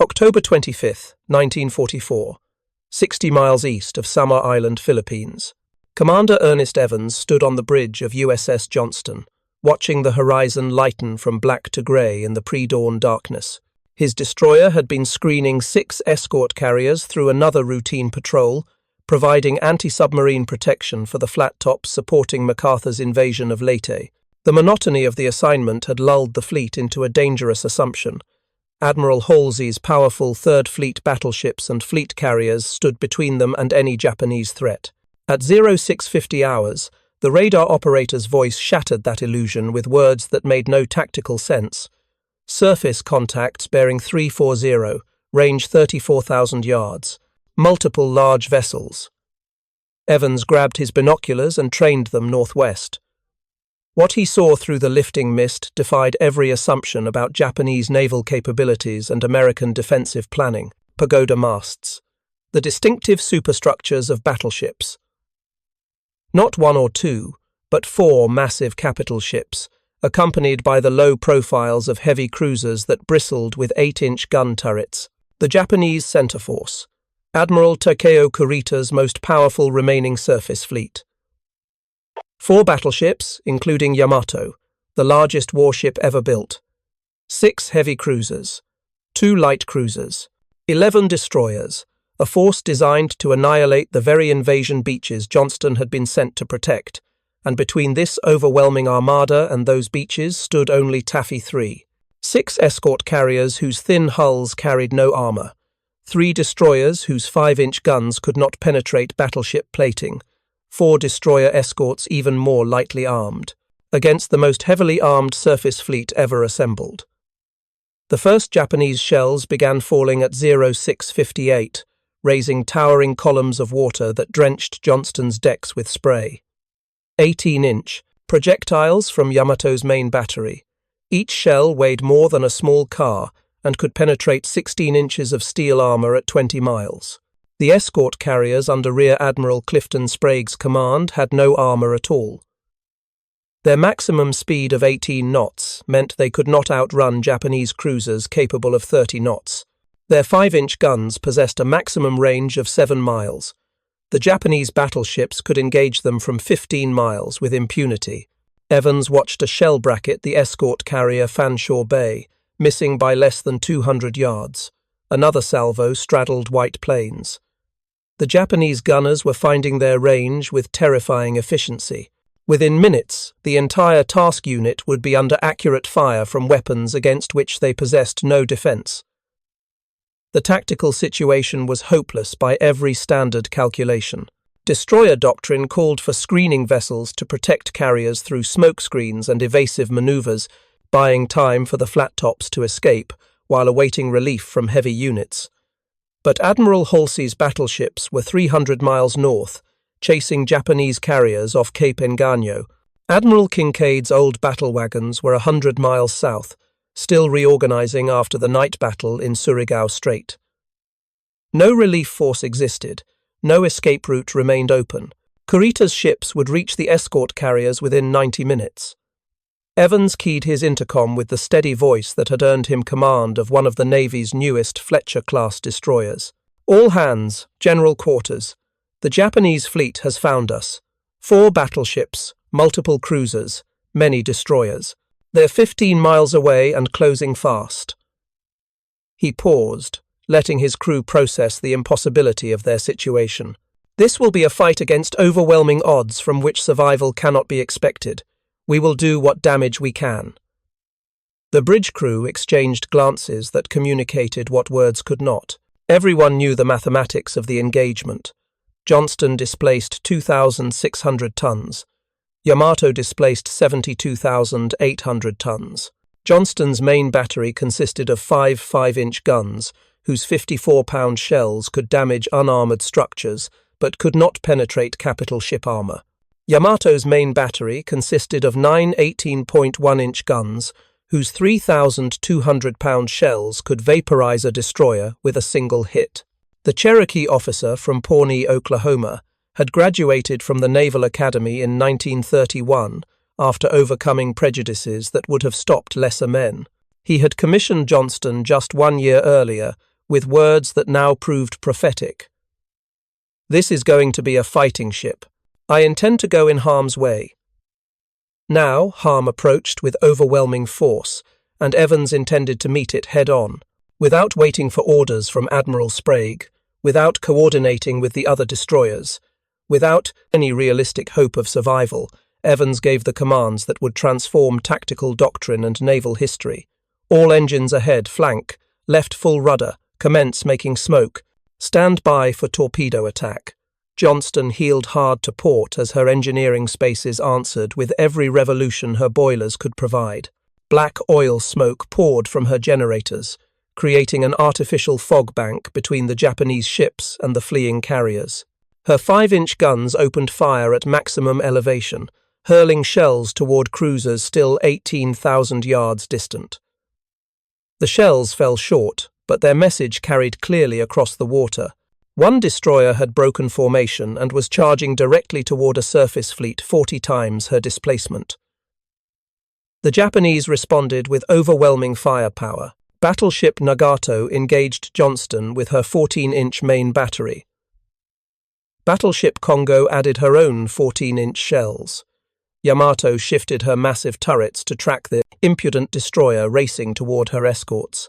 October 25, 1944, 60 miles east of Samar Island, Philippines. Commander Ernest Evans stood on the bridge of USS Johnston, watching the horizon lighten from black to grey in the pre-dawn darkness. His destroyer had been screening 6 escort carriers through another routine patrol, providing anti-submarine protection for the flattops supporting MacArthur's invasion of Leyte. The monotony of the assignment had lulled the fleet into a dangerous assumption. Admiral Halsey's powerful Third Fleet battleships and fleet carriers stood between them and any Japanese threat. At 0650 hours, the radar operator's voice shattered that illusion with words that made no tactical sense. Surface contacts bearing 340, range 34,000 yards. Multiple large vessels. Evans grabbed his binoculars and trained them northwest. What he saw through the lifting mist defied every assumption about Japanese naval capabilities and American defensive planning. Pagoda masts. The distinctive superstructures of battleships. Not 1 or 2, but 4 massive capital ships, accompanied by the low profiles of heavy cruisers that bristled with 8-inch gun turrets. The Japanese center force. Admiral Takeo Kurita's most powerful remaining surface fleet. 4 battleships, including Yamato, the largest warship ever built. 6 heavy cruisers. 2 light cruisers. 11 destroyers, a force designed to annihilate the very invasion beaches Johnston had been sent to protect, and between this overwhelming armada and those beaches stood only Taffy 3. 6 escort carriers whose thin hulls carried no armor. 3 destroyers whose 5-inch guns could not penetrate battleship plating. 4 destroyer escorts even more lightly armed, against the most heavily armed surface fleet ever assembled. The first Japanese shells began falling at 0658, raising towering columns of water that drenched Johnston's decks with spray. 18-inch projectiles from Yamato's main battery. Each shell weighed more than a small car and could penetrate 16 inches of steel armor at 20 miles. The escort carriers under Rear Admiral Clifton Sprague's command had no armor at all. Their maximum speed of 18 knots meant they could not outrun Japanese cruisers capable of 30 knots. Their 5-inch guns possessed a maximum range of 7 miles. The Japanese battleships could engage them from 15 miles with impunity. Evans watched a shell bracket the escort carrier Fanshawe Bay, missing by less than 200 yards. Another salvo straddled White Plains. The Japanese gunners were finding their range with terrifying efficiency. Within minutes, the entire task unit would be under accurate fire from weapons against which they possessed no defense. The tactical situation was hopeless by every standard calculation. Destroyer doctrine called for screening vessels to protect carriers through smokescreens and evasive maneuvers, buying time for the flattops to escape while awaiting relief from heavy units. But Admiral Halsey's battleships were 300 miles north, chasing Japanese carriers off Cape Engano. Admiral Kinkaid's old battle wagons were 100 miles south, still reorganizing after the night battle in Surigao Strait. No relief force existed, no escape route remained open. Kurita's ships would reach the escort carriers within 90 minutes. Evans keyed his intercom with the steady voice that had earned him command of one of the Navy's newest Fletcher-class destroyers. All hands, general quarters. The Japanese fleet has found us. 4 battleships, multiple cruisers, many destroyers. They're 15 miles away and closing fast. He paused, letting his crew process the impossibility of their situation. This will be a fight against overwhelming odds from which survival cannot be expected. We will do what damage we can. The bridge crew exchanged glances that communicated what words could not. Everyone knew the mathematics of the engagement. Johnston displaced 2,600 tons. Yamato displaced 72,800 tons. Johnston's main battery consisted of 5 5-inch guns, whose 54-pound shells could damage unarmored structures, but could not penetrate capital ship armor. Yamato's main battery consisted of 9 18.1-inch guns, whose 3,200-pound shells could vaporize a destroyer with a single hit. The Cherokee officer from Pawnee, Oklahoma, had graduated from the Naval Academy in 1931 after overcoming prejudices that would have stopped lesser men. He had commissioned Johnston just 1 year earlier with words that now proved prophetic. "This is going to be a fighting ship. I intend to go in harm's way." Now, harm approached with overwhelming force, and Evans intended to meet it head-on. Without waiting for orders from Admiral Sprague, without coordinating with the other destroyers, without any realistic hope of survival, Evans gave the commands that would transform tactical doctrine and naval history. "All engines ahead, flank, left full rudder, commence making smoke, stand by for torpedo attack." Johnston heeled hard to port as her engineering spaces answered with every revolution her boilers could provide. Black oil smoke poured from her generators, creating an artificial fog bank between the Japanese ships and the fleeing carriers. Her 5-inch guns opened fire at maximum elevation, hurling shells toward cruisers still 18,000 yards distant. The shells fell short, but their message carried clearly across the water. One destroyer had broken formation and was charging directly toward a surface fleet 40 times her displacement. The Japanese responded with overwhelming firepower. Battleship Nagato engaged Johnston with her 14-inch main battery. Battleship Congo added her own 14-inch shells. Yamato shifted her massive turrets to track the impudent destroyer racing toward her escorts.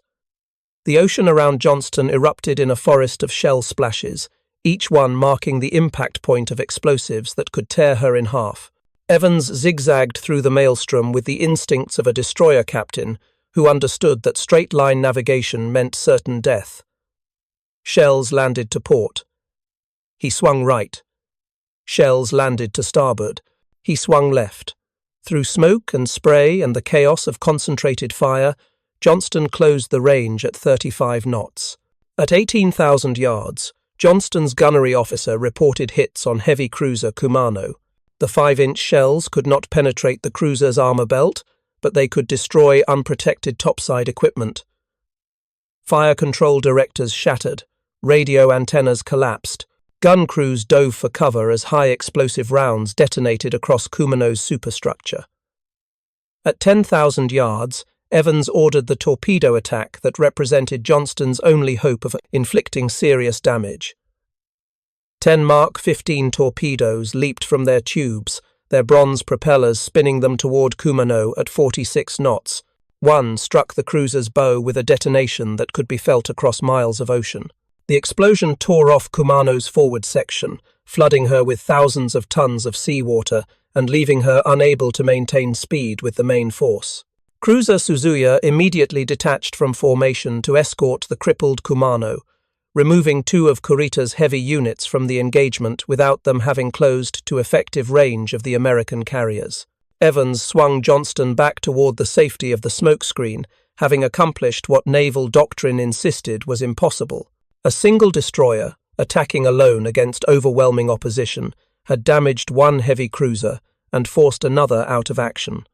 The ocean around Johnston erupted in a forest of shell splashes, each one marking the impact point of explosives that could tear her in half. Evans zigzagged through the maelstrom with the instincts of a destroyer captain who understood that straight-line navigation meant certain death. Shells landed to port. He swung right. Shells landed to starboard. He swung left. Through smoke and spray and the chaos of concentrated fire, Johnston closed the range at 35 knots. At 18,000 yards, Johnston's gunnery officer reported hits on heavy cruiser Kumano. The 5-inch shells could not penetrate the cruiser's armor belt, but they could destroy unprotected topside equipment. Fire control directors shattered. Radio antennas collapsed. Gun crews dove for cover as high explosive rounds detonated across Kumano's superstructure. At 10,000 yards, Evans ordered the torpedo attack that represented Johnston's only hope of inflicting serious damage. 10 Mark 15 torpedoes leaped from their tubes, their bronze propellers spinning them toward Kumano at 46 knots. One struck the cruiser's bow with a detonation that could be felt across miles of ocean. The explosion tore off Kumano's forward section, flooding her with thousands of tons of seawater and leaving her unable to maintain speed with the main force. Cruiser Suzuya immediately detached from formation to escort the crippled Kumano, removing 2 of Kurita's heavy units from the engagement without them having closed to effective range of the American carriers. Evans swung Johnston back toward the safety of the smokescreen, having accomplished what naval doctrine insisted was impossible. A single destroyer, attacking alone against overwhelming opposition, had damaged 1 heavy cruiser and forced another out of action.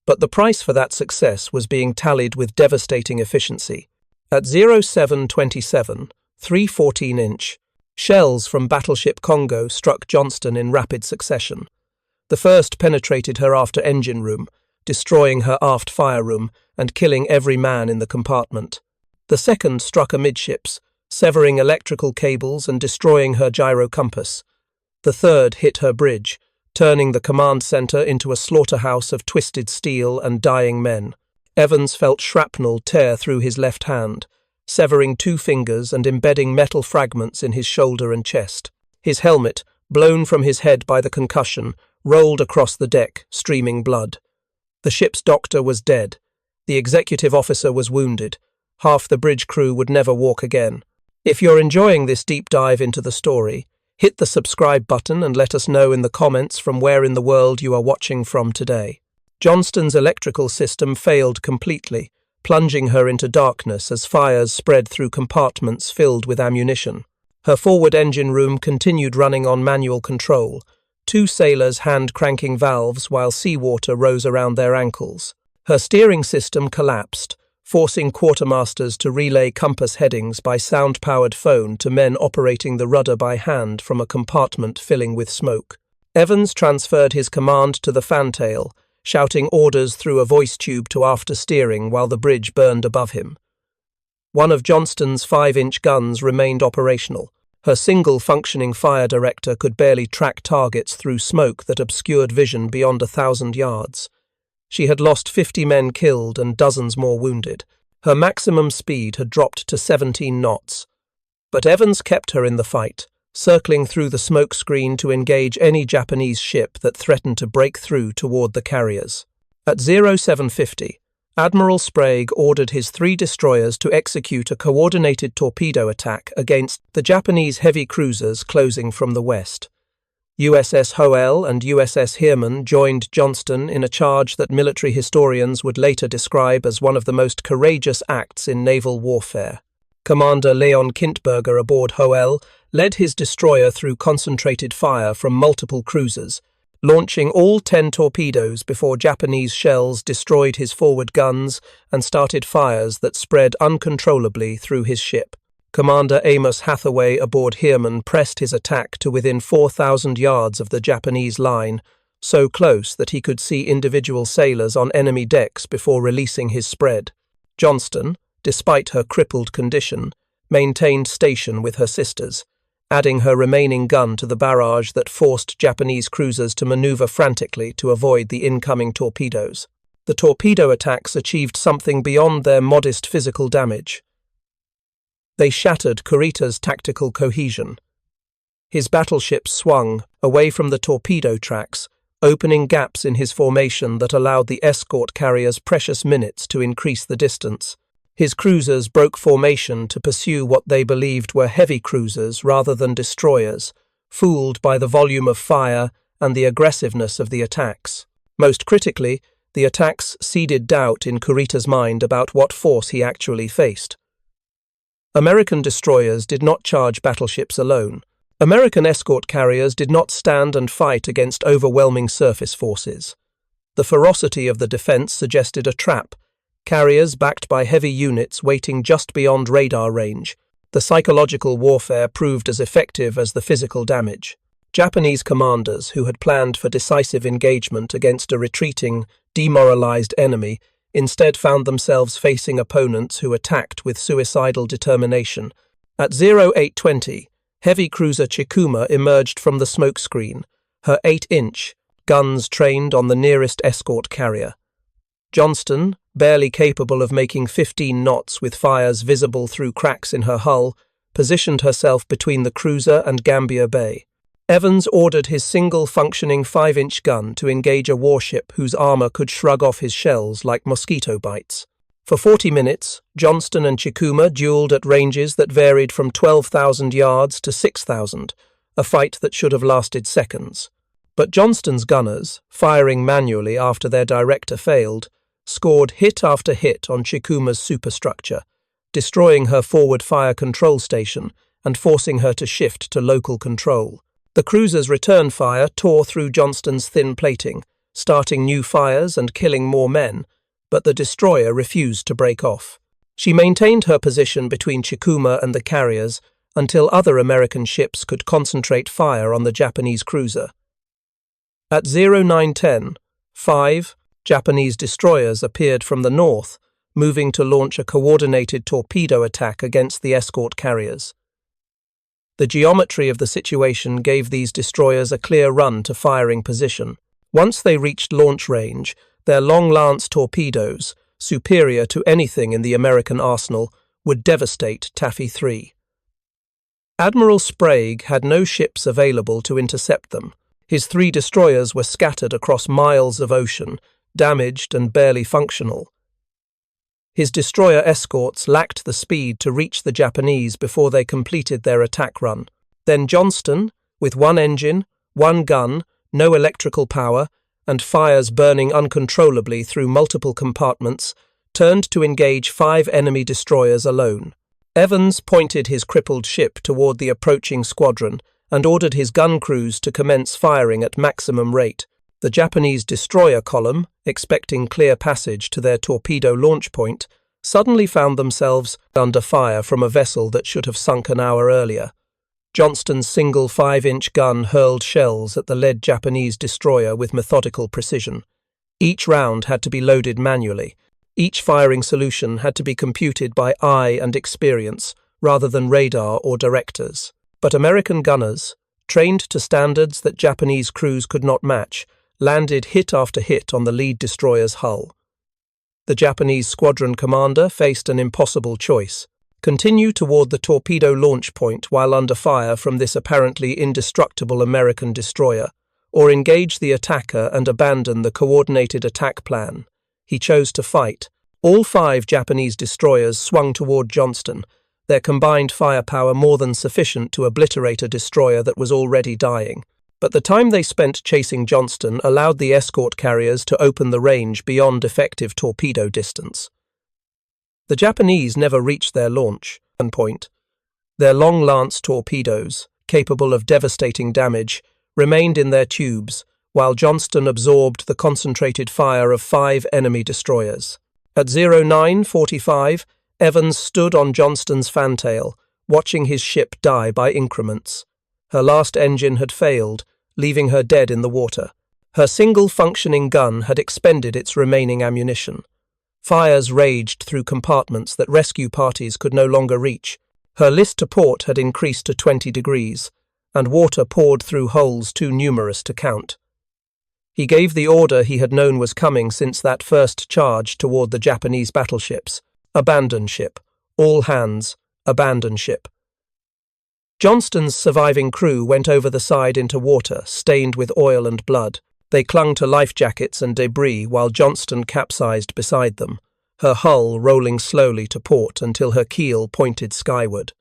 But the price for that success was being tallied with devastating efficiency. At 0727, 3 14-inch, shells from Battleship Congo struck Johnston in rapid succession. The first penetrated her after engine room, destroying her aft fire room and killing every man in the compartment. The second struck amidships, severing electrical cables and destroying her gyro compass. The third hit her bridge, turning the command center into a slaughterhouse of twisted steel and dying men. Evans felt shrapnel tear through his left hand, severing 2 fingers and embedding metal fragments in his shoulder and chest. His helmet, blown from his head by the concussion, rolled across the deck, streaming blood. The ship's doctor was dead. The executive officer was wounded. Half the bridge crew would never walk again. If you're enjoying this deep dive into the story, hit the subscribe button and let us know in the comments from where in the world you are watching from today. Johnston's electrical system failed completely, plunging her into darkness as fires spread through compartments filled with ammunition. Her forward engine room continued running on manual control, 2 sailors hand-cranking valves while seawater rose around their ankles. Her steering system collapsed, forcing quartermasters to relay compass headings by sound-powered phone to men operating the rudder by hand from a compartment filling with smoke. Evans transferred his command to the fantail, shouting orders through a voice tube to after steering while the bridge burned above him. One of Johnston's 5-inch guns remained operational. Her single functioning fire director could barely track targets through smoke that obscured vision beyond 1,000 yards. She had lost 50 men killed and dozens more wounded. Her maximum speed had dropped to 17 knots. But Evans kept her in the fight, circling through the smoke screen to engage any Japanese ship that threatened to break through toward the carriers. At 0750, Admiral Sprague ordered his 3 destroyers to execute a coordinated torpedo attack against the Japanese heavy cruisers closing from the west. USS Hoel and USS Heermann joined Johnston in a charge that military historians would later describe as one of the most courageous acts in naval warfare. Commander Leon Kintberger aboard Hoel led his destroyer through concentrated fire from multiple cruisers, launching all 10 torpedoes before Japanese shells destroyed his forward guns and started fires that spread uncontrollably through his ship. Commander Amos Hathaway aboard Heermann pressed his attack to within 4,000 yards of the Japanese line, so close that he could see individual sailors on enemy decks before releasing his spread. Johnston, despite her crippled condition, maintained station with her sisters, adding her remaining gun to the barrage that forced Japanese cruisers to maneuver frantically to avoid the incoming torpedoes. The torpedo attacks achieved something beyond their modest physical damage. They shattered Kurita's tactical cohesion. His battleships swung away from the torpedo tracks, opening gaps in his formation that allowed the escort carriers precious minutes to increase the distance. His cruisers broke formation to pursue what they believed were heavy cruisers rather than destroyers, fooled by the volume of fire and the aggressiveness of the attacks. Most critically, the attacks seeded doubt in Kurita's mind about what force he actually faced. American destroyers did not charge battleships alone. American escort carriers did not stand and fight against overwhelming surface forces. The ferocity of the defense suggested a trap, carriers backed by heavy units waiting just beyond radar range. The psychological warfare proved as effective as the physical damage. Japanese commanders who had planned for decisive engagement against a retreating, demoralized enemy instead found themselves facing opponents who attacked with suicidal determination. At 0820, heavy cruiser Chikuma emerged from the smoke screen, her 8-inch guns trained on the nearest escort carrier. Johnston, barely capable of making 15 knots with fires visible through cracks in her hull, positioned herself between the cruiser and Gambier Bay. Evans ordered his single functioning 5-inch gun to engage a warship whose armor could shrug off his shells like mosquito bites. For 40 minutes, Johnston and Chikuma duelled at ranges that varied from 12,000 yards to 6,000, a fight that should have lasted seconds. But Johnston's gunners, firing manually after their director failed, scored hit after hit on Chikuma's superstructure, destroying her forward fire control station and forcing her to shift to local control. The cruiser's return fire tore through Johnston's thin plating, starting new fires and killing more men, but the destroyer refused to break off. She maintained her position between Chikuma and the carriers until other American ships could concentrate fire on the Japanese cruiser. At 0910, 5 Japanese destroyers appeared from the north, moving to launch a coordinated torpedo attack against the escort carriers. The geometry of the situation gave these destroyers a clear run to firing position. Once they reached launch range, their long-lance torpedoes, superior to anything in the American arsenal, would devastate Taffy 3. Admiral Sprague had no ships available to intercept them. His 3 destroyers were scattered across miles of ocean, damaged and barely functional. His destroyer escorts lacked the speed to reach the Japanese before they completed their attack run. Then Johnston, with 1 engine, 1 gun, no electrical power, and fires burning uncontrollably through multiple compartments, turned to engage 5 enemy destroyers alone. Evans pointed his crippled ship toward the approaching squadron and ordered his gun crews to commence firing at maximum rate. The Japanese destroyer column, expecting clear passage to their torpedo launch point, suddenly found themselves under fire from a vessel that should have sunk an hour earlier. Johnston's single 5-inch gun hurled shells at the lead Japanese destroyer with methodical precision. Each round had to be loaded manually, Each firing solution had to be computed by eye and experience, rather than radar or directors. But American gunners, trained to standards that Japanese crews could not match, landed hit after hit on the lead destroyer's hull. The Japanese squadron commander faced an impossible choice: continue toward the torpedo launch point while under fire from this apparently indestructible American destroyer, or engage the attacker and abandon the coordinated attack plan. He chose to fight. All 5 Japanese destroyers swung toward Johnston, their combined firepower more than sufficient to obliterate a destroyer that was already dying. But the time they spent chasing Johnston allowed the escort carriers to open the range beyond effective torpedo distance. The Japanese never reached their launch point. Their long lance torpedoes, capable of devastating damage, remained in their tubes, while Johnston absorbed the concentrated fire of 5 enemy destroyers. At 09:45, Evans stood on Johnston's fantail, watching his ship die by increments. Her last engine had failed, leaving her dead in the water. Her single functioning gun had expended its remaining ammunition. Fires raged through compartments that rescue parties could no longer reach. Her list to port had increased to 20 degrees, and water poured through holes too numerous to count. He gave the order he had known was coming since that first charge toward the Japanese battleships: abandon ship. All hands, abandon ship. Johnston's surviving crew went over the side into water, stained with oil and blood. They clung to life jackets and debris while Johnston capsized beside them, her hull rolling slowly to port until her keel pointed skyward.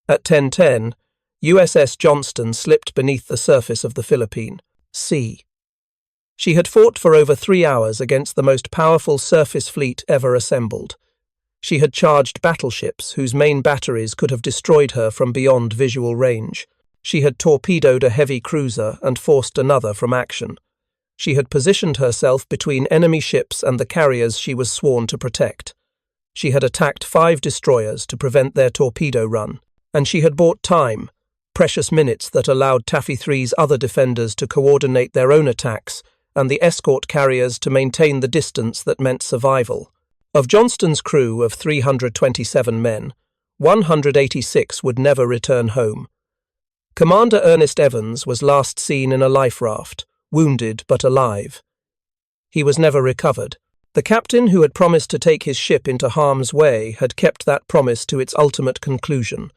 At 10:10, USS Johnston slipped beneath the surface of the Philippine Sea. She had fought for over 3 hours against the most powerful surface fleet ever assembled. She had charged battleships whose main batteries could have destroyed her from beyond visual range. She had torpedoed a heavy cruiser and forced another from action. She had positioned herself between enemy ships and the carriers she was sworn to protect. She had attacked 5 destroyers to prevent their torpedo run, and she had bought time, precious minutes that allowed Taffy 3's other defenders to coordinate their own attacks and the escort carriers to maintain the distance that meant survival. Of Johnston's crew of 327 men, 186 would never return home. Commander Ernest Evans was last seen in a life raft, wounded but alive. He was never recovered. The captain who had promised to take his ship into harm's way had kept that promise to its ultimate conclusion.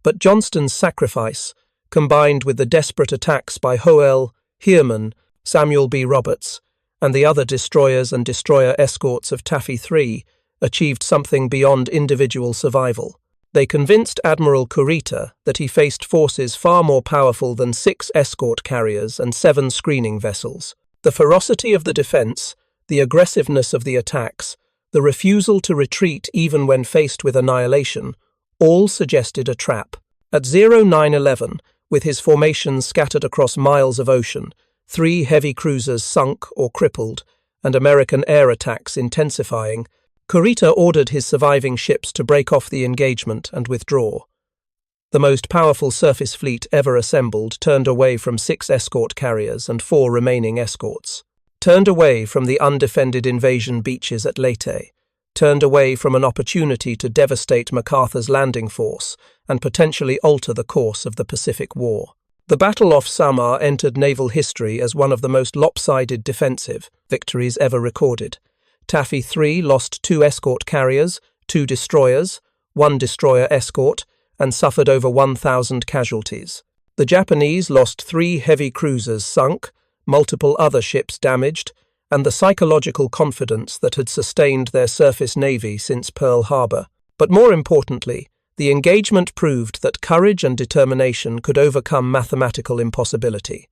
But Johnston's sacrifice, combined with the desperate attacks by Howell, Heerman, Samuel B. Roberts, and the other destroyers and destroyer escorts of Taffy 3, achieved something beyond individual survival. They convinced Admiral Kurita that he faced forces far more powerful than 6 escort carriers and 7 screening vessels. The ferocity of the defense, the aggressiveness of the attacks, the refusal to retreat even when faced with annihilation, all suggested a trap. At 09:11, with his formations scattered across miles of ocean, 3 heavy cruisers sunk or crippled, and American air attacks intensifying, Kurita ordered his surviving ships to break off the engagement and withdraw. The most powerful surface fleet ever assembled turned away from 6 escort carriers and 4 remaining escorts, turned away from the undefended invasion beaches at Leyte, turned away from an opportunity to devastate MacArthur's landing force and potentially alter the course of the Pacific War. The Battle off Samar entered naval history as one of the most lopsided defensive victories ever recorded. Taffy 3 lost 2 escort carriers, 2 destroyers, 1 destroyer escort, and suffered over 1,000 casualties. The Japanese lost 3 heavy cruisers sunk, multiple other ships damaged, and the psychological confidence that had sustained their surface navy since Pearl Harbor. But more importantly, the engagement proved that courage and determination could overcome mathematical impossibility.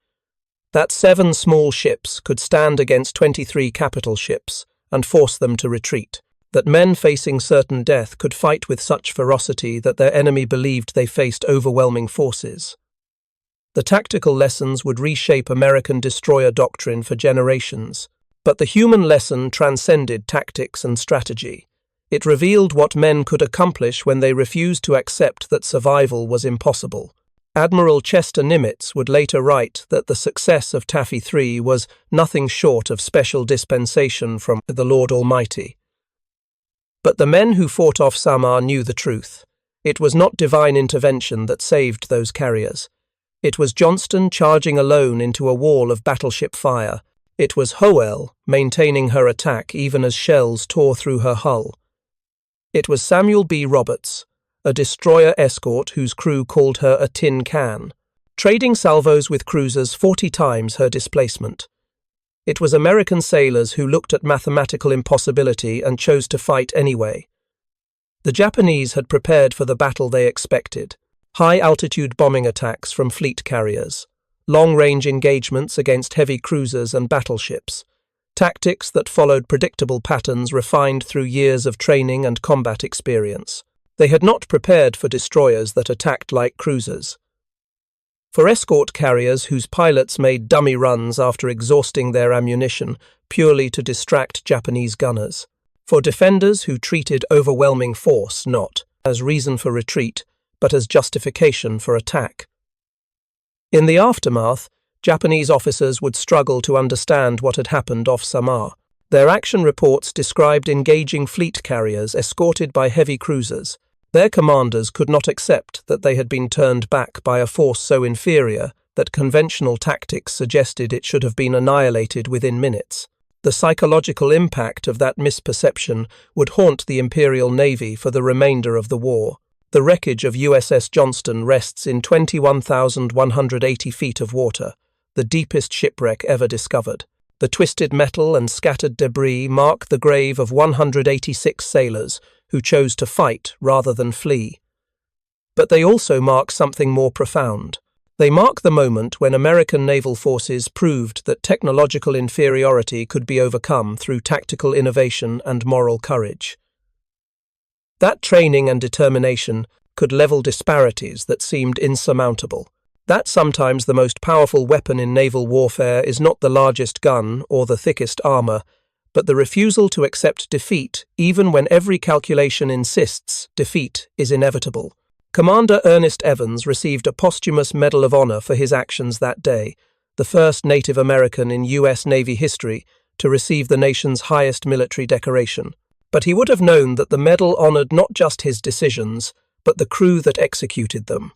That 7 small ships could stand against 23 capital ships and force them to retreat. That men facing certain death could fight with such ferocity that their enemy believed they faced overwhelming forces. The tactical lessons would reshape American destroyer doctrine for generations, but the human lesson transcended tactics and strategy. It revealed what men could accomplish when they refused to accept that survival was impossible. Admiral Chester Nimitz would later write that the success of Taffy 3 was nothing short of special dispensation from the Lord Almighty. But the men who fought off Samar knew the truth. It was not divine intervention that saved those carriers. It was Johnston charging alone into a wall of battleship fire. It was Howell maintaining her attack even as shells tore through her hull. It was Samuel B. Roberts, a destroyer escort whose crew called her a tin can, trading salvos with cruisers 40 times her displacement. It was American sailors who looked at mathematical impossibility and chose to fight anyway. The Japanese had prepared for the battle they expected: high-altitude bombing attacks from fleet carriers, long-range engagements against heavy cruisers and battleships, tactics that followed predictable patterns refined through years of training and combat experience. They had not prepared for destroyers that attacked like cruisers. For escort carriers whose pilots made dummy runs after exhausting their ammunition purely to distract Japanese gunners. For defenders who treated overwhelming force not as reason for retreat, but as justification for attack. In the aftermath, Japanese officers would struggle to understand what had happened off Samar. Their action reports described engaging fleet carriers escorted by heavy cruisers. Their commanders could not accept that they had been turned back by a force so inferior that conventional tactics suggested it should have been annihilated within minutes. The psychological impact of that misperception would haunt the Imperial Navy for the remainder of the war. The wreckage of USS Johnston rests in 21,180 feet of water, the deepest shipwreck ever discovered. The twisted metal and scattered debris mark the grave of 186 sailors who chose to fight rather than flee. But they also mark something more profound. They mark the moment when American naval forces proved that technological inferiority could be overcome through tactical innovation and moral courage. That training and determination could level disparities that seemed insurmountable. That sometimes the most powerful weapon in naval warfare is not the largest gun or the thickest armor, but the refusal to accept defeat even when every calculation insists defeat is inevitable. Commander Ernest Evans received a posthumous Medal of Honor for his actions that day, the first Native American in U.S. Navy history to receive the nation's highest military decoration. But he would have known that the medal honored not just his decisions, but the crew that executed them.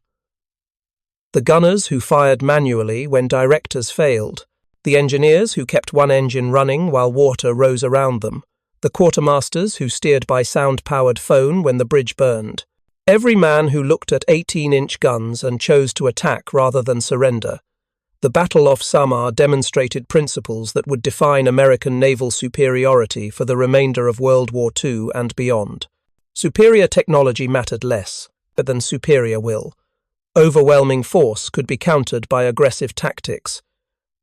The gunners who fired manually when directors failed, the engineers who kept one engine running while water rose around them, the quartermasters who steered by sound-powered phone when the bridge burned. Every man who looked at 18-inch guns and chose to attack rather than surrender. The Battle off Samar demonstrated principles that would define American naval superiority for the remainder of World War II and beyond. Superior technology mattered less than superior will. Overwhelming force could be countered by aggressive tactics.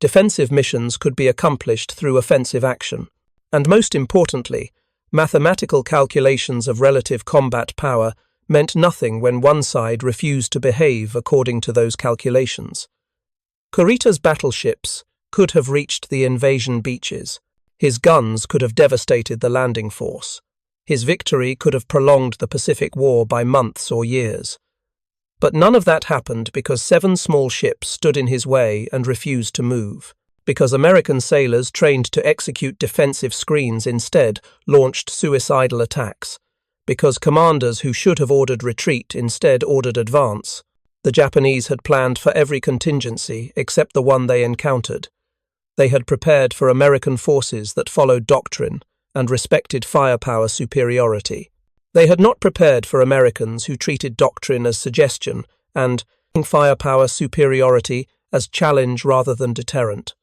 Defensive missions could be accomplished through offensive action. And most importantly, mathematical calculations of relative combat power meant nothing when one side refused to behave according to those calculations. Kurita's battleships could have reached the invasion beaches. His guns could have devastated the landing force. His victory could have prolonged the Pacific War by months or years. But none of that happened because 7 small ships stood in his way and refused to move. Because American sailors trained to execute defensive screens instead launched suicidal attacks. Because commanders who should have ordered retreat instead ordered advance. The Japanese had planned for every contingency except the one they encountered. They had prepared for American forces that followed doctrine and respected firepower superiority. They had not prepared for Americans who treated doctrine as suggestion and firepower superiority as challenge rather than deterrent.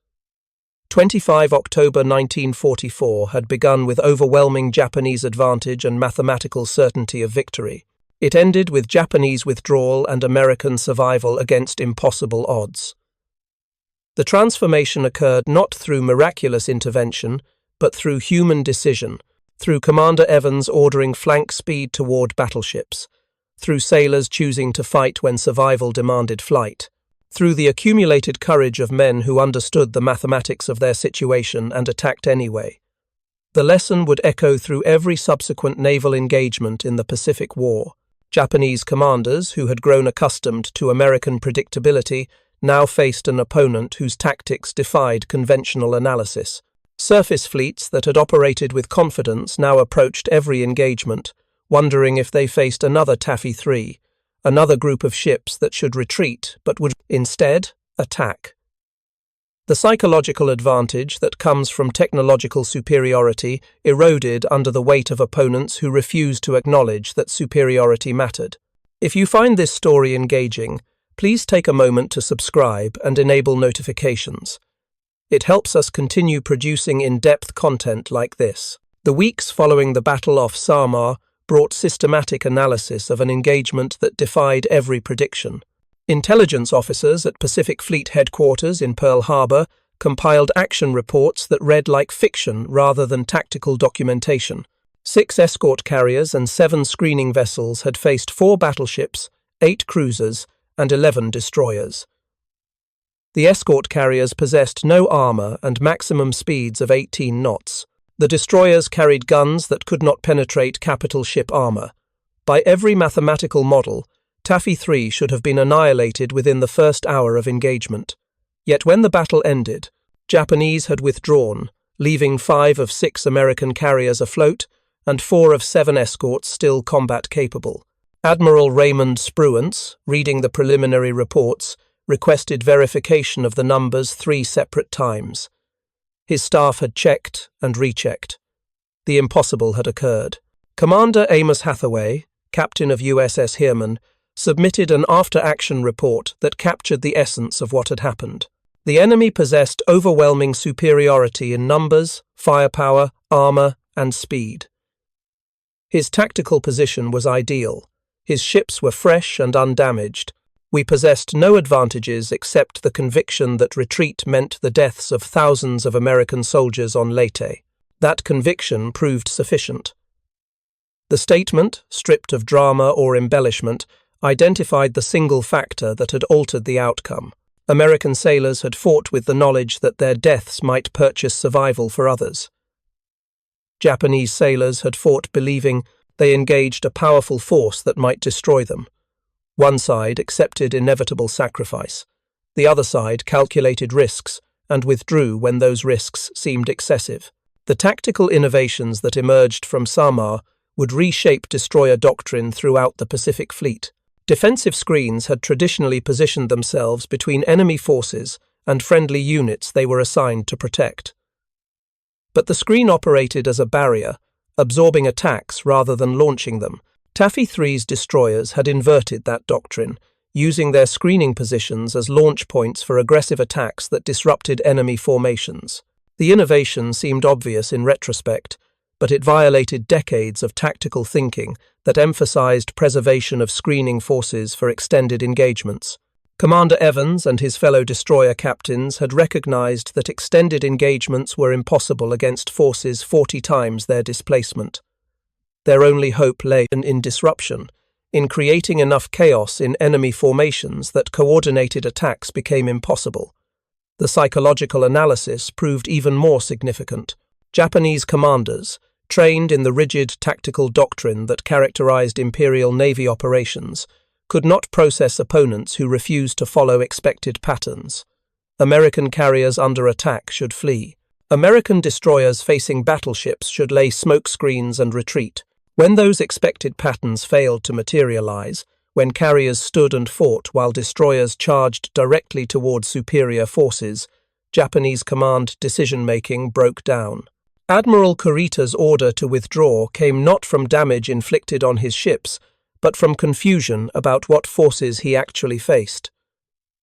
25 October 1944 had begun with overwhelming Japanese advantage and mathematical certainty of victory. It ended with Japanese withdrawal and American survival against impossible odds. The transformation occurred not through miraculous intervention, but through human decision, through Commander Evans ordering flank speed toward battleships, through sailors choosing to fight when survival demanded flight, through the accumulated courage of men who understood the mathematics of their situation and attacked anyway. The lesson would echo through every subsequent naval engagement in the Pacific War. Japanese commanders, who had grown accustomed to American predictability, now faced an opponent whose tactics defied conventional analysis. Surface fleets that had operated with confidence now approached every engagement, wondering if they faced another Taffy 3, another group of ships that should retreat but would instead attack. The psychological advantage that comes from technological superiority eroded under the weight of opponents who refused to acknowledge that superiority mattered. If you find this story engaging, please take a moment to subscribe and enable notifications. It helps us continue producing in-depth content like this. The weeks following the Battle off Samar brought systematic analysis of an engagement that defied every prediction. Intelligence officers at Pacific Fleet Headquarters in Pearl Harbor compiled action reports that read like fiction rather than tactical documentation. 6 escort carriers and 7 screening vessels had faced 4 battleships, 8 cruisers, and 11 destroyers. The escort carriers possessed no armor and maximum speeds of 18 knots. The destroyers carried guns that could not penetrate capital ship armor. By every mathematical model, Taffy 3 should have been annihilated within the first hour of engagement. Yet when the battle ended, Japanese had withdrawn, leaving 5 of 6 American carriers afloat and 4 of 7 escorts still combat-capable. Admiral Raymond Spruance, reading the preliminary reports, requested verification of the numbers 3 separate times. His staff had checked and rechecked. The impossible had occurred. Commander Amos Hathaway, captain of USS Heermann, submitted an after-action report that captured the essence of what had happened. The enemy possessed overwhelming superiority in numbers, firepower, armor, and speed. His tactical position was ideal. His ships were fresh and undamaged. We possessed no advantages except the conviction that retreat meant the deaths of thousands of American soldiers on Leyte. That conviction proved sufficient. The statement, stripped of drama or embellishment, identified the single factor that had altered the outcome. American sailors had fought with the knowledge that their deaths might purchase survival for others. Japanese sailors had fought believing they engaged a powerful force that might destroy them. One side accepted inevitable sacrifice. The other side calculated risks and withdrew when those risks seemed excessive. The tactical innovations that emerged from Samar would reshape destroyer doctrine throughout the Pacific Fleet. Defensive screens had traditionally positioned themselves between enemy forces and friendly units they were assigned to protect. But the screen operated as a barrier, absorbing attacks rather than launching them. Taffy 3's destroyers had inverted that doctrine, using their screening positions as launch points for aggressive attacks that disrupted enemy formations. The innovation seemed obvious in retrospect, but it violated decades of tactical thinking that emphasized preservation of screening forces for extended engagements. Commander Evans and his fellow destroyer captains had recognized that extended engagements were impossible against forces 40 times their displacement. Their only hope lay in disruption, in creating enough chaos in enemy formations that coordinated attacks became impossible. The psychological analysis proved even more significant. Japanese commanders, trained in the rigid tactical doctrine that characterized Imperial Navy operations, could not process opponents who refused to follow expected patterns. American carriers under attack should flee. American destroyers facing battleships should lay smoke screens and retreat. When those expected patterns failed to materialize, when carriers stood and fought while destroyers charged directly toward superior forces, Japanese command decision-making broke down. Admiral Kurita's order to withdraw came not from damage inflicted on his ships, but from confusion about what forces he actually faced.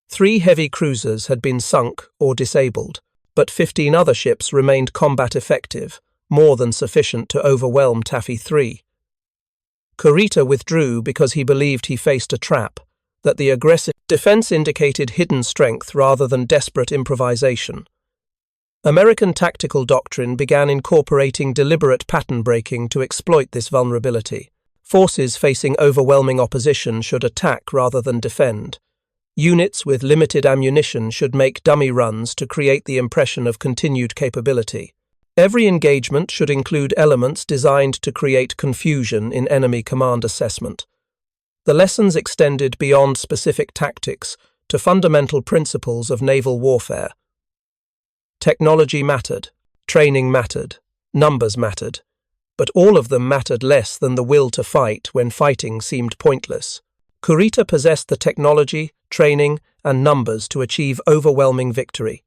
3 heavy cruisers had been sunk or disabled, but 15 other ships remained combat effective, more than sufficient to overwhelm Taffy 3. Kurita withdrew because he believed he faced a trap, that the aggressive defense indicated hidden strength rather than desperate improvisation. American tactical doctrine began incorporating deliberate pattern breaking to exploit this vulnerability. Forces facing overwhelming opposition should attack rather than defend. Units with limited ammunition should make dummy runs to create the impression of continued capability. Every engagement should include elements designed to create confusion in enemy command assessment. The lessons extended beyond specific tactics to fundamental principles of naval warfare. Technology mattered. Training mattered, numbers mattered, but all of them mattered less than the will to fight when fighting seemed pointless. Kurita possessed the technology, training, and numbers to achieve overwhelming victory.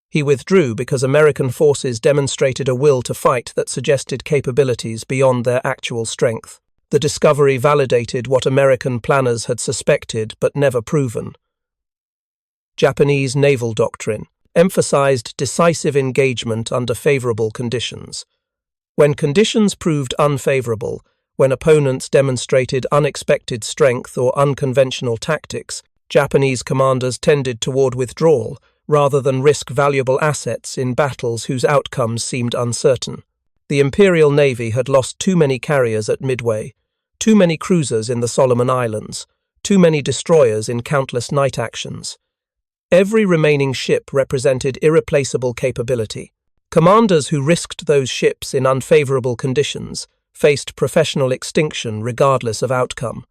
He withdrew because American forces demonstrated a will to fight that suggested capabilities beyond their actual strength. The discovery validated what American planners had suspected but never proven. Japanese naval doctrine emphasized decisive engagement under favorable conditions. When conditions proved unfavorable, when opponents demonstrated unexpected strength or unconventional tactics, Japanese commanders tended toward withdrawal rather than risk valuable assets in battles whose outcomes seemed uncertain. The Imperial Navy had lost too many carriers at Midway, too many cruisers in the Solomon Islands, too many destroyers in countless night actions. Every remaining ship represented irreplaceable capability. Commanders who risked those ships in unfavorable conditions faced professional extinction regardless of outcome.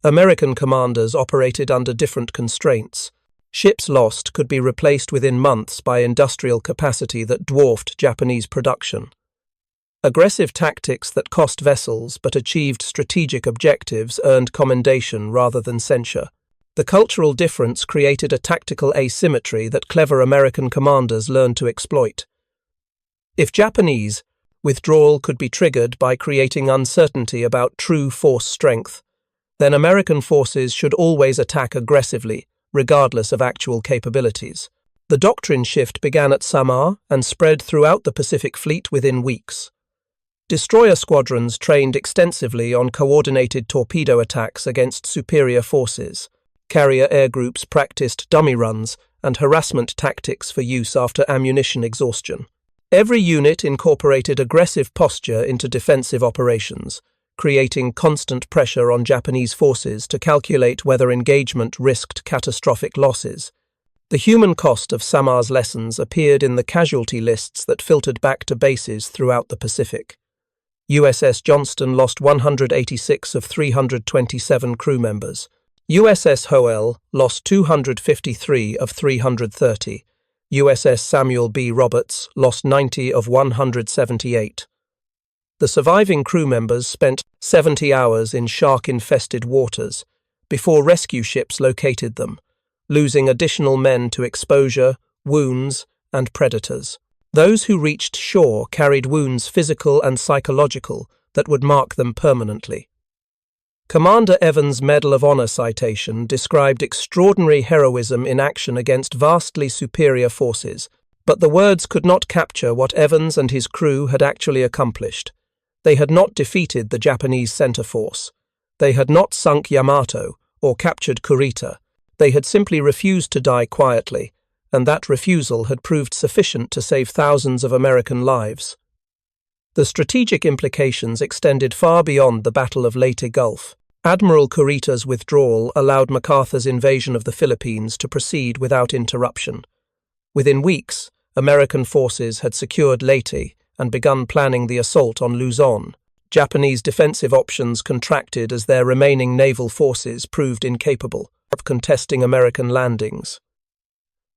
American commanders operated under different constraints. Ships lost could be replaced within months by industrial capacity that dwarfed Japanese production. Aggressive tactics that cost vessels but achieved strategic objectives earned commendation rather than censure. The cultural difference created a tactical asymmetry that clever American commanders learned to exploit. If Japanese, withdrawal could be triggered by creating uncertainty about true force strength, then American forces should always attack aggressively, regardless of actual capabilities. The doctrine shift began at Samar and spread throughout the Pacific Fleet within weeks. Destroyer squadrons trained extensively on coordinated torpedo attacks against superior forces. Carrier air groups practiced dummy runs and harassment tactics for use after ammunition exhaustion. Every unit incorporated aggressive posture into defensive operations, creating constant pressure on Japanese forces to calculate whether engagement risked catastrophic losses. The human cost of Samar's lessons appeared in the casualty lists that filtered back to bases throughout the Pacific. USS Johnston lost 186 of 327 crew members. USS Hoel lost 253 of 330. USS Samuel B. Roberts lost 90 of 178. The surviving crew members spent 70 hours in shark-infested waters before rescue ships located them, losing additional men to exposure, wounds, and predators. Those who reached shore carried wounds physical and psychological that would mark them permanently. Commander Evans' Medal of Honor citation described extraordinary heroism in action against vastly superior forces, but the words could not capture what Evans and his crew had actually accomplished. They had not defeated the Japanese center force. They had not sunk Yamato or captured Kurita. They had simply refused to die quietly, and that refusal had proved sufficient to save thousands of American lives. The strategic implications extended far beyond the Battle of Leyte Gulf. Admiral Kurita's withdrawal allowed MacArthur's invasion of the Philippines to proceed without interruption. Within weeks, American forces had secured Leyte and begun planning the assault on Luzon. Japanese defensive options contracted as their remaining naval forces proved incapable of contesting American landings.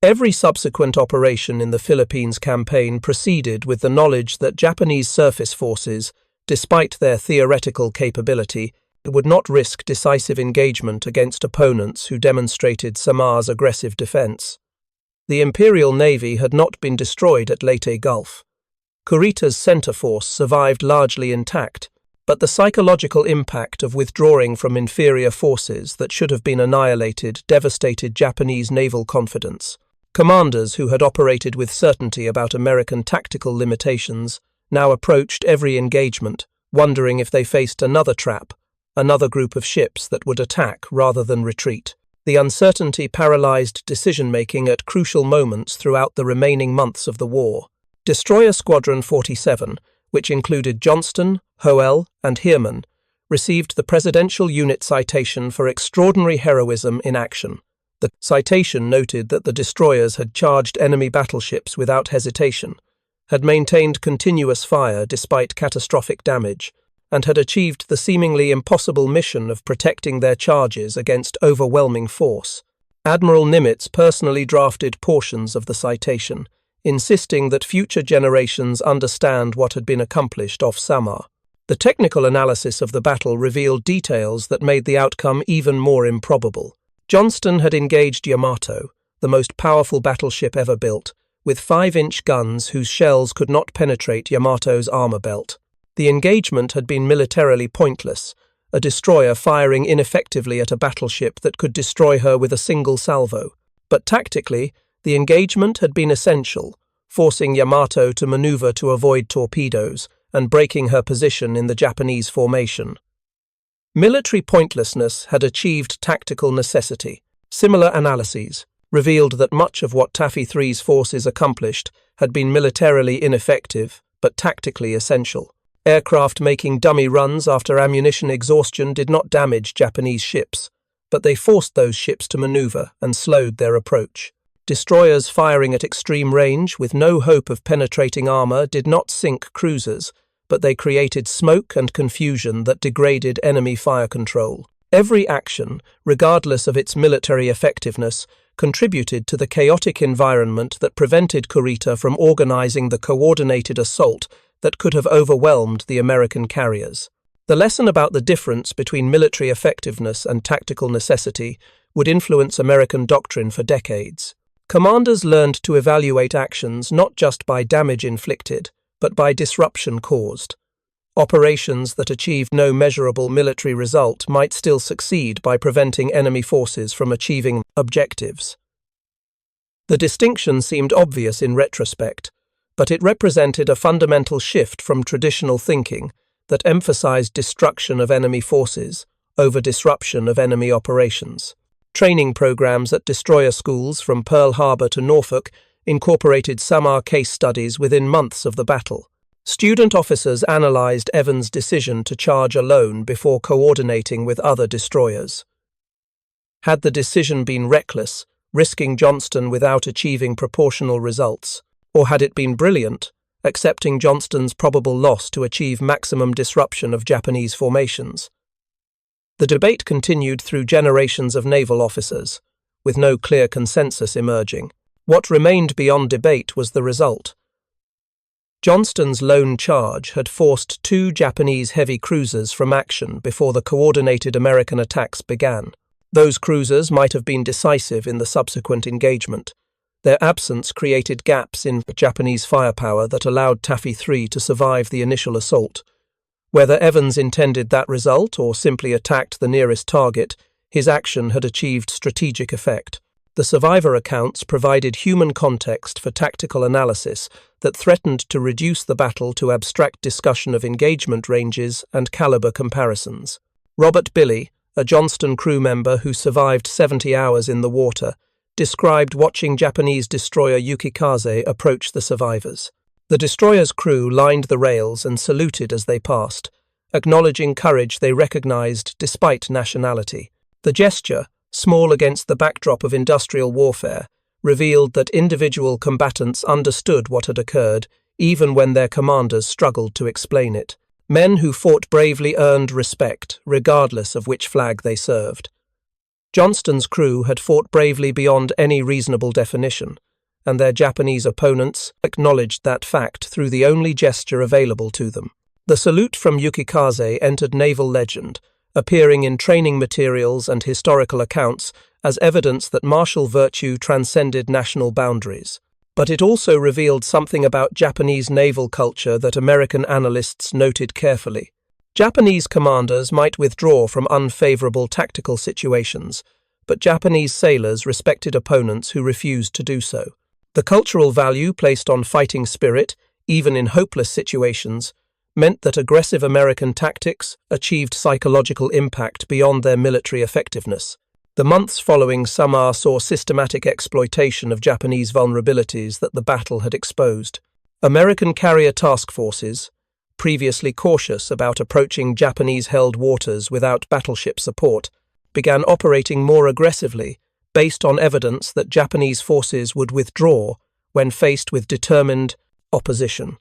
Every subsequent operation in the Philippines campaign proceeded with the knowledge that Japanese surface forces, despite their theoretical capability, would not risk decisive engagement against opponents who demonstrated Samar's aggressive defense. The Imperial Navy had not been destroyed at Leyte Gulf. Kurita's center force survived largely intact, but the psychological impact of withdrawing from inferior forces that should have been annihilated devastated Japanese naval confidence. Commanders who had operated with certainty about American tactical limitations now approached every engagement, wondering if they faced another trap, another group of ships that would attack rather than retreat. The uncertainty paralyzed decision-making at crucial moments throughout the remaining months of the war. Destroyer Squadron 47, which included Johnston, Hoel, and Heermann, received the Presidential Unit Citation for extraordinary heroism in action. The citation noted that the destroyers had charged enemy battleships without hesitation, had maintained continuous fire despite catastrophic damage, and had achieved the seemingly impossible mission of protecting their charges against overwhelming force. Admiral Nimitz personally drafted portions of the citation, insisting that future generations understand what had been accomplished off Samar. The technical analysis of the battle revealed details that made the outcome even more improbable. Johnston had engaged Yamato, the most powerful battleship ever built, with 5-inch guns whose shells could not penetrate Yamato's armor belt. The engagement had been militarily pointless, a destroyer firing ineffectively at a battleship that could destroy her with a single salvo. But tactically, the engagement had been essential, forcing Yamato to maneuver to avoid torpedoes and breaking her position in the Japanese formation. Military pointlessness had achieved tactical necessity. Similar analyses revealed that much of what Taffy 3's forces accomplished had been militarily ineffective but tactically essential. Aircraft making dummy runs after ammunition exhaustion did not damage Japanese ships, but they forced those ships to maneuver and slowed their approach. Destroyers firing at extreme range with no hope of penetrating armor did not sink cruisers, but they created smoke and confusion that degraded enemy fire control. Every action, regardless of its military effectiveness, contributed to the chaotic environment that prevented Kurita from organizing the coordinated assault that could have overwhelmed the American carriers. The lesson about the difference between military effectiveness and tactical necessity would influence American doctrine for decades. Commanders learned to evaluate actions not just by damage inflicted, but by disruption caused. Operations that achieved no measurable military result might still succeed by preventing enemy forces from achieving objectives. The distinction seemed obvious in retrospect, but it represented a fundamental shift from traditional thinking that emphasized destruction of enemy forces over disruption of enemy operations. Training programs at destroyer schools from Pearl Harbor to Norfolk incorporated Samar case studies within months of the battle. Student officers analyzed Evans' decision to charge alone before coordinating with other destroyers. Had the decision been reckless, risking Johnston without achieving proportional results, or had it been brilliant, accepting Johnston's probable loss to achieve maximum disruption of Japanese formations? The debate continued through generations of naval officers, with no clear consensus emerging. What remained beyond debate was the result. Johnston's lone charge had forced 2 Japanese heavy cruisers from action before the coordinated American attacks began. Those cruisers might have been decisive in the subsequent engagement. Their absence created gaps in Japanese firepower that allowed Taffy 3 to survive the initial assault. Whether Evans intended that result or simply attacked the nearest target, his action had achieved strategic effect. The survivor accounts provided human context for tactical analysis that threatened to reduce the battle to abstract discussion of engagement ranges and caliber comparisons. Robert Billy, a Johnston crew member who survived 70 hours in the water, described watching Japanese destroyer Yukikaze approach the survivors. The destroyer's crew lined the rails and saluted as they passed, acknowledging courage they recognized despite nationality. The gesture, small against the backdrop of industrial warfare, revealed that individual combatants understood what had occurred, even when their commanders struggled to explain it. Men who fought bravely earned respect, regardless of which flag they served. Johnston's crew had fought bravely beyond any reasonable definition, and their Japanese opponents acknowledged that fact through the only gesture available to them. The salute from Yukikaze entered naval legend, appearing in training materials and historical accounts as evidence that martial virtue transcended national boundaries. But it also revealed something about Japanese naval culture that American analysts noted carefully. Japanese commanders might withdraw from unfavorable tactical situations, but Japanese sailors respected opponents who refused to do so. The cultural value placed on fighting spirit, even in hopeless situations, meant that aggressive American tactics achieved psychological impact beyond their military effectiveness. The months following Samar saw systematic exploitation of Japanese vulnerabilities that the battle had exposed. American carrier task forces, previously cautious about approaching Japanese-held waters without battleship support, began operating more aggressively, based on evidence that Japanese forces would withdraw when faced with determined opposition.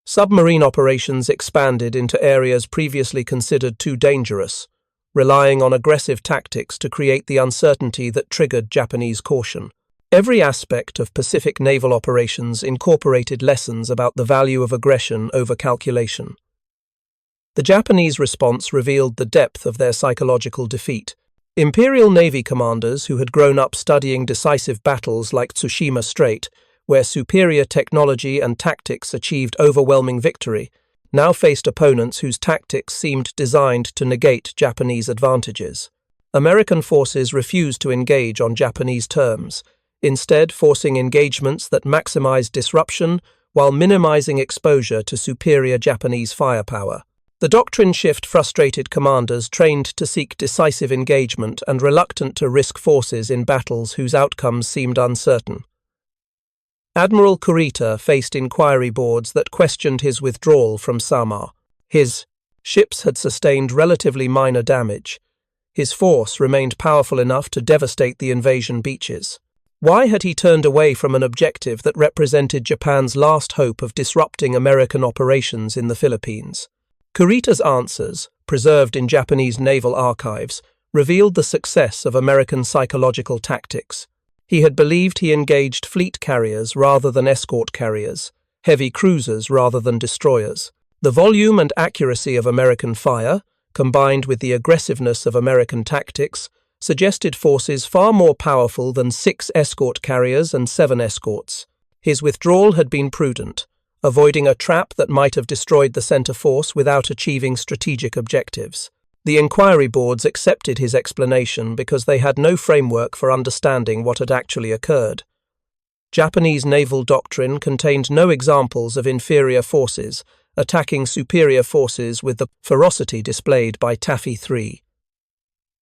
Submarine operations expanded into areas previously considered too dangerous, relying on aggressive tactics to create the uncertainty that triggered Japanese caution. Every aspect of Pacific naval operations incorporated lessons about the value of aggression over calculation. The Japanese response revealed the depth of their psychological defeat. Imperial Navy commanders who had grown up studying decisive battles like Tsushima Strait, where superior technology and tactics achieved overwhelming victory, now faced opponents whose tactics seemed designed to negate Japanese advantages. American forces refused to engage on Japanese terms, instead forcing engagements that maximized disruption while minimizing exposure to superior Japanese firepower. The doctrine shift frustrated commanders trained to seek decisive engagement and reluctant to risk forces in battles whose outcomes seemed uncertain. Admiral Kurita faced inquiry boards that questioned his withdrawal from Samar. His ships had sustained relatively minor damage. His force remained powerful enough to devastate the invasion beaches. Why had he turned away from an objective that represented Japan's last hope of disrupting American operations in the Philippines? Kurita's answers, preserved in Japanese naval archives, revealed the success of American psychological tactics. He had believed he engaged fleet carriers rather than escort carriers, heavy cruisers rather than destroyers. The volume and accuracy of American fire, combined with the aggressiveness of American tactics, suggested forces far more powerful than 6 escort carriers and 7 escorts. His withdrawal had been prudent, avoiding a trap that might have destroyed the center force without achieving strategic objectives. The inquiry boards accepted his explanation because they had no framework for understanding what had actually occurred. Japanese naval doctrine contained no examples of inferior forces attacking superior forces with the ferocity displayed by Taffy 3.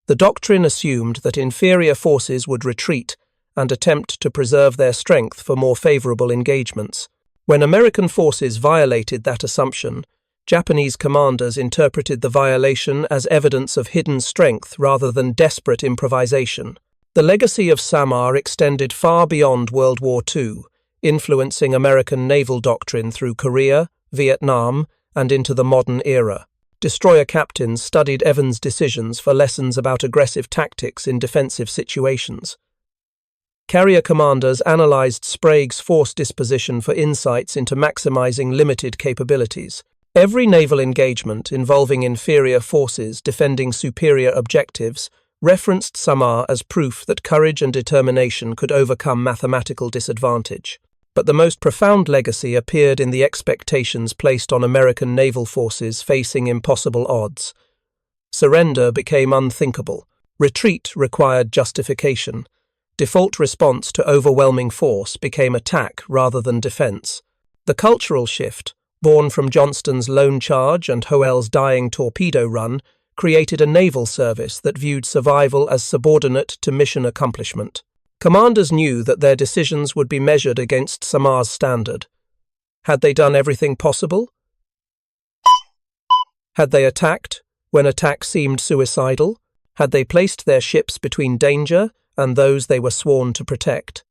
The doctrine assumed that inferior forces would retreat and attempt to preserve their strength for more favorable engagements. When American forces violated that assumption, Japanese commanders interpreted the violation as evidence of hidden strength rather than desperate improvisation. The legacy of Samar extended far beyond World War II, influencing American naval doctrine through Korea, Vietnam, and into the modern era. Destroyer captains studied Evans' decisions for lessons about aggressive tactics in defensive situations. Carrier commanders analyzed Sprague's force disposition for insights into maximizing limited capabilities. Every naval engagement involving inferior forces defending superior objectives referenced Samar as proof that courage and determination could overcome mathematical disadvantage. But the most profound legacy appeared in the expectations placed on American naval forces facing impossible odds. Surrender became unthinkable. Retreat required justification. Default response to overwhelming force became attack rather than defense. The cultural shift, born from Johnston's lone charge and Howell's dying torpedo run, created a naval service that viewed survival as subordinate to mission accomplishment. Commanders knew that their decisions would be measured against Samar's standard. Had they done everything possible? Had they attacked when attack seemed suicidal? Had they placed their ships between danger and those they were sworn to protect?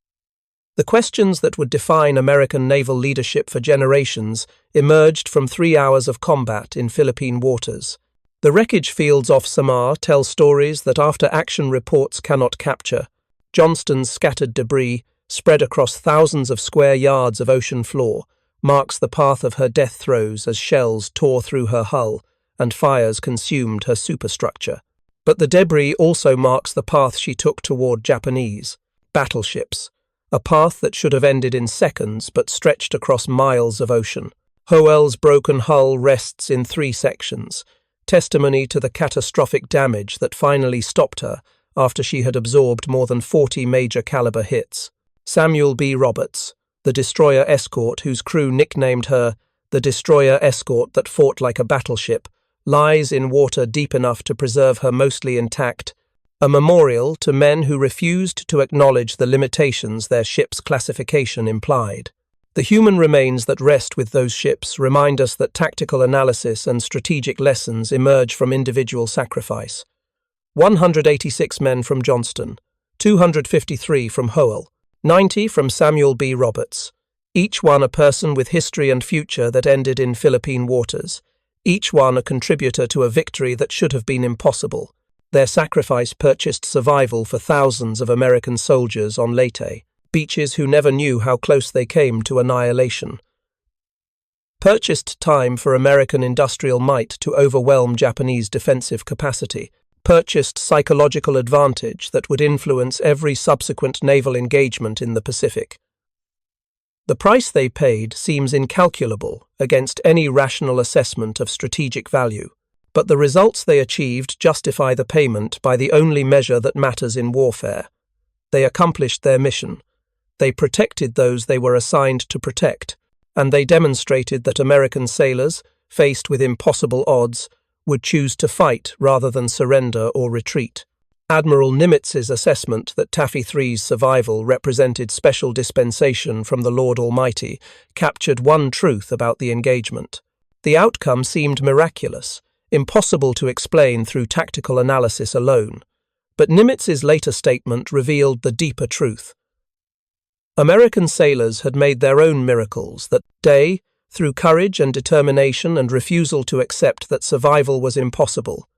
The questions that would define American naval leadership for generations emerged from 3 hours of combat in Philippine waters. The wreckage fields off Samar tell stories that after-action reports cannot capture. Johnston's scattered debris, spread across thousands of square yards of ocean floor, marks the path of her death throes as shells tore through her hull and fires consumed her superstructure. But the debris also marks the path she took toward Japanese battleships, a path that should have ended in seconds but stretched across miles of ocean. Howell's broken hull rests in 3 sections, testimony to the catastrophic damage that finally stopped her after she had absorbed more than 40 major caliber hits. Samuel B. Roberts, the destroyer escort whose crew nicknamed her the destroyer escort that fought like a battleship, lies in water deep enough to preserve her mostly intact, a memorial to men who refused to acknowledge the limitations their ship's classification implied. The human remains that rest with those ships remind us that tactical analysis and strategic lessons emerge from individual sacrifice. 186 men from Johnston, 253 from Howell, 90 from Samuel B. Roberts, each one a person with history and future that ended in Philippine waters, each one a contributor to a victory that should have been impossible. Their sacrifice purchased survival for thousands of American soldiers on Leyte. beaches who never knew how close they came to annihilation. Purchased time for American industrial might to overwhelm Japanese defensive capacity. Purchased psychological advantage that would influence every subsequent naval engagement in the Pacific. The price they paid seems incalculable against any rational assessment of strategic value, but the results they achieved justify the payment by the only measure that matters in warfare. They accomplished their mission. They protected those they were assigned to protect, and they demonstrated that American sailors, faced with impossible odds, would choose to fight rather than surrender or retreat. Admiral Nimitz's assessment that Taffy 3's survival represented special dispensation from the Lord Almighty captured one truth about the engagement. The outcome seemed miraculous, impossible to explain through tactical analysis alone. But Nimitz's later statement revealed the deeper truth. American sailors had made their own miracles that day, through courage and determination and refusal to accept that survival was impossible.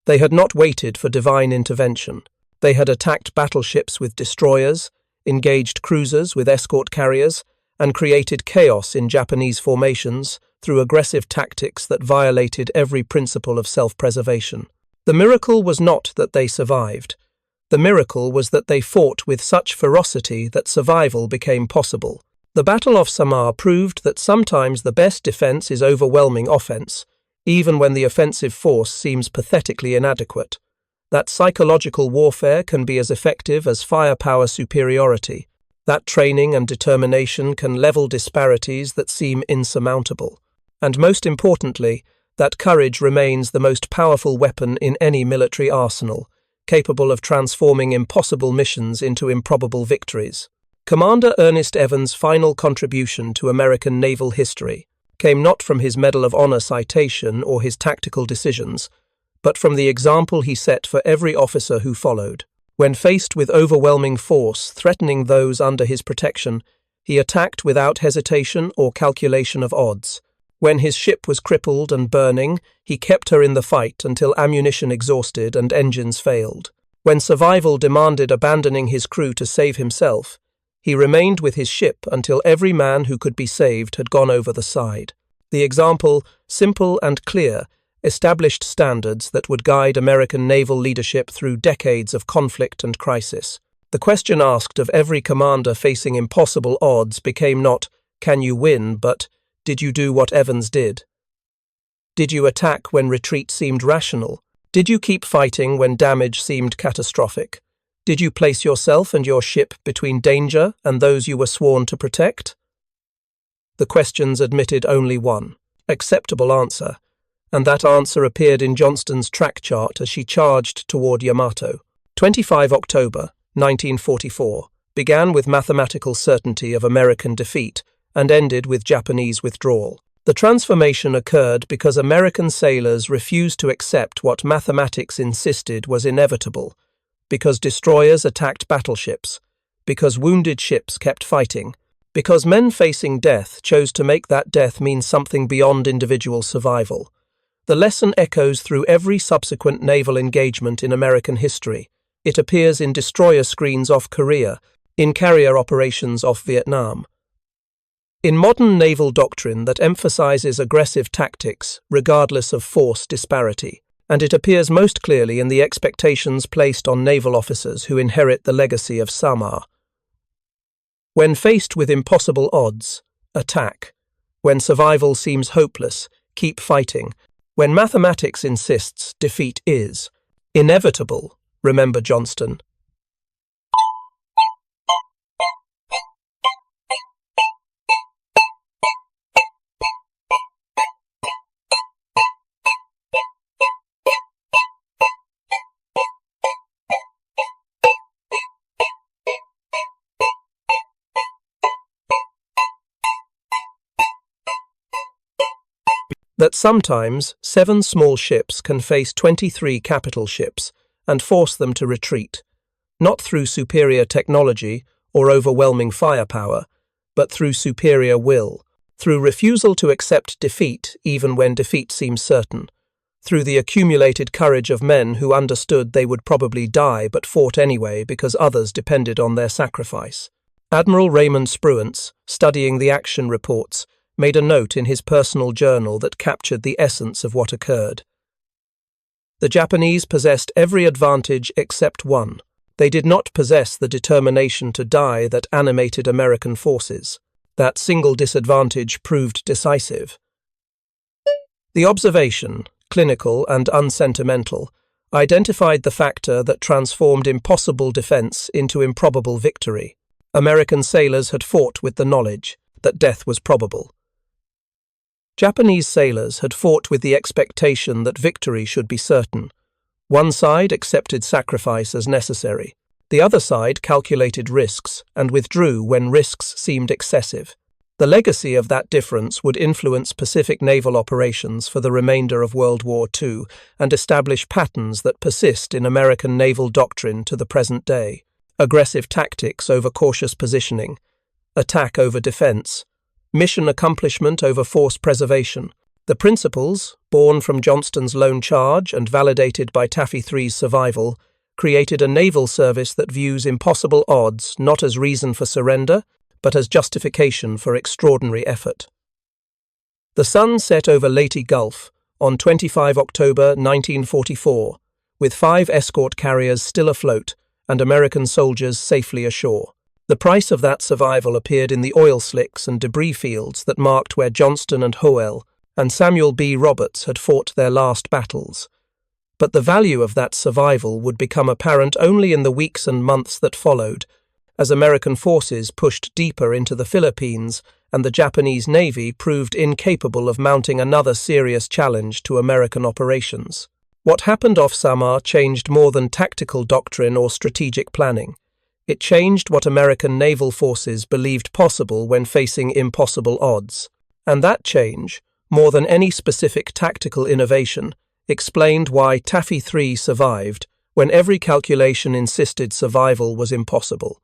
They had not waited for divine intervention. They had attacked battleships with destroyers, engaged cruisers with escort carriers, and created chaos in Japanese formations through aggressive tactics that violated every principle of self-preservation. The miracle was not that they survived. The miracle was that they fought with such ferocity that survival became possible. The Battle of Samar proved that sometimes the best defense is overwhelming offense, even when the offensive force seems pathetically inadequate. That psychological warfare can be as effective as firepower superiority. That training and determination can level disparities that seem insurmountable. And most importantly, that courage remains the most powerful weapon in any military arsenal, capable of transforming impossible missions into improbable victories. Commander Ernest Evans' final contribution to American naval history came not from his Medal of Honor citation or his tactical decisions, but from the example he set for every officer who followed. When faced with overwhelming force threatening those under his protection, he attacked without hesitation or calculation of odds. When his ship was crippled and burning, he kept her in the fight until ammunition exhausted and engines failed. When survival demanded abandoning his crew to save himself, he remained with his ship until every man who could be saved had gone over the side. The example, simple and clear, established standards that would guide American naval leadership through decades of conflict and crisis. The question asked of every commander facing impossible odds became not, "Can you win?" but, "Did you do what Evans did? Did you attack when retreat seemed rational? Did you keep fighting when damage seemed catastrophic? Did you place yourself and your ship between danger and those you were sworn to protect?" The questions admitted only one acceptable answer, and that answer appeared in Johnston's track chart as she charged toward Yamato. 25 October 1944 began with mathematical certainty of American defeat and ended with Japanese withdrawal. The transformation occurred because American sailors refused to accept what mathematics insisted was inevitable, because destroyers attacked battleships, because wounded ships kept fighting, because men facing death chose to make that death mean something beyond individual survival. The lesson echoes through every subsequent naval engagement in American history. It appears in destroyer screens off Korea, in carrier operations off Vietnam. In modern naval doctrine that emphasizes aggressive tactics, regardless of force disparity, and it appears most clearly in the expectations placed on naval officers who inherit the legacy of Samar. When faced with impossible odds, attack. When survival seems hopeless, keep fighting. When mathematics insists defeat is inevitable, remember Johnston. That sometimes 7 small ships can face 23 capital ships and force them to retreat, not through superior technology or overwhelming firepower, but through superior will, through refusal to accept defeat even when defeat seems certain, through the accumulated courage of men who understood they would probably die but fought anyway because others depended on their sacrifice. Admiral Raymond Spruance, studying the action reports, made a note in his personal journal that captured the essence of what occurred. The Japanese possessed every advantage except one. They did not possess the determination to die that animated American forces. That single disadvantage proved decisive. The observation, clinical and unsentimental, identified the factor that transformed impossible defense into improbable victory. American sailors had fought with the knowledge that death was probable. Japanese sailors had fought with the expectation that victory should be certain. One side accepted sacrifice as necessary. The other side calculated risks and withdrew when risks seemed excessive. The legacy of that difference would influence Pacific naval operations for the remainder of World War II and establish patterns that persist in American naval doctrine to the present day. Aggressive tactics over cautious positioning, attack over defense, mission accomplishment over force preservation. The principles, born from Johnston's lone charge and validated by Taffy 3's survival, created a naval service that views impossible odds not as reason for surrender, but as justification for extraordinary effort. The sun set over Leyte Gulf on 25 October 1944, with 5 escort carriers still afloat and American soldiers safely ashore. The price of that survival appeared in the oil slicks and debris fields that marked where Johnston and Howell and Samuel B. Roberts had fought their last battles. But the value of that survival would become apparent only in the weeks and months that followed, as American forces pushed deeper into the Philippines and the Japanese Navy proved incapable of mounting another serious challenge to American operations. What happened off Samar changed more than tactical doctrine or strategic planning. It changed what American naval forces believed possible when facing impossible odds. And that change, more than any specific tactical innovation, explained why Taffy 3 survived when every calculation insisted survival was impossible.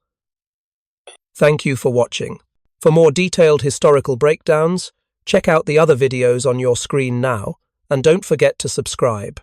Thank you for watching. For more detailed historical breakdowns, check out the other videos on your screen now, and don't forget to subscribe.